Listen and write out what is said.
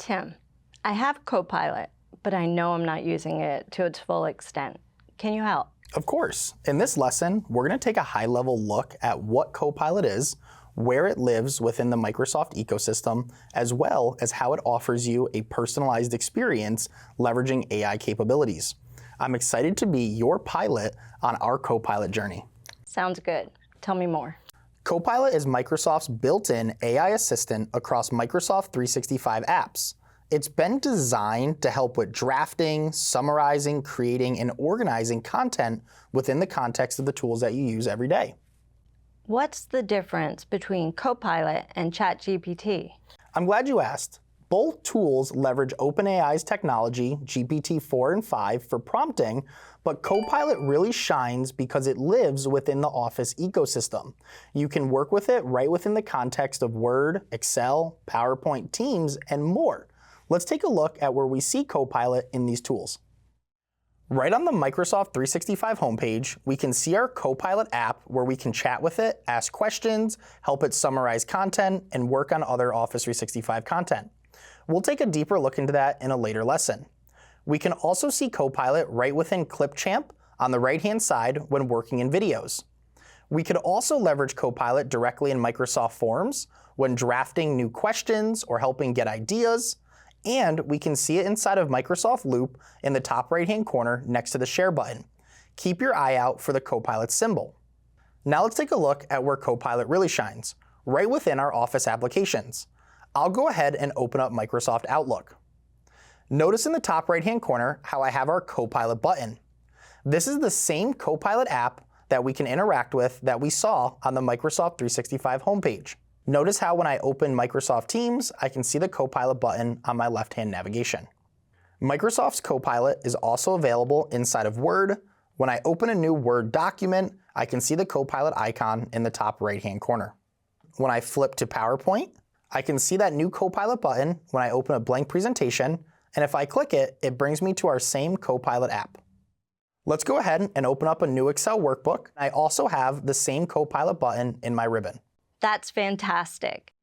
Tim, I have Copilot, but I know I'm not using it to its full extent. Can you help? Of course. In this lesson, we're going to take a high-level look at what Copilot is, where it lives within the Microsoft ecosystem, as well as how it offers you a personalized experience leveraging AI capabilities. I'm excited to be your pilot on our Copilot journey. Sounds good. Tell me more. Copilot is Microsoft's built-in AI assistant across Microsoft 365 apps. It's been designed to help with drafting, summarizing, creating, and organizing content within the context of the tools that you use every day. What's the difference between Copilot and ChatGPT? I'm glad you asked. Both tools leverage OpenAI's technology, GPT-4 and 5, for prompting, but Copilot really shines because it lives within the Office ecosystem. You can work with it right within the context of Word, Excel, PowerPoint, Teams, and more. Let's take a look at where we see Copilot in these tools. Right on the Microsoft 365 homepage, we can see our Copilot app where we can chat with it, ask questions, help it summarize content, and work on other Office 365 content. We'll take a deeper look into that in a later lesson. We can also see Copilot right within Clipchamp on the right-hand side when working in videos. We could also leverage Copilot directly in Microsoft Forms when drafting new questions or helping get ideas. And we can see it inside of Microsoft Loop in the top right-hand corner next to the Share button. Keep your eye out for the Copilot symbol. Now let's take a look at where Copilot really shines, right within our Office applications. I'll go ahead and open up Microsoft Outlook. Notice in the top right-hand corner how I have our Copilot button. This is the same Copilot app that we can interact with that we saw on the Microsoft 365 homepage. Notice how when I open Microsoft Teams, I can see the Copilot button on my left-hand navigation. Microsoft's Copilot is also available inside of Word. When I open a new Word document, I can see the Copilot icon in the top right-hand corner. When I flip to PowerPoint, I can see that new Copilot button when I open a blank presentation, and if I click it, it brings me to our same Copilot app. Let's go ahead and open up a new Excel workbook. I also have the same Copilot button in my ribbon. That's fantastic.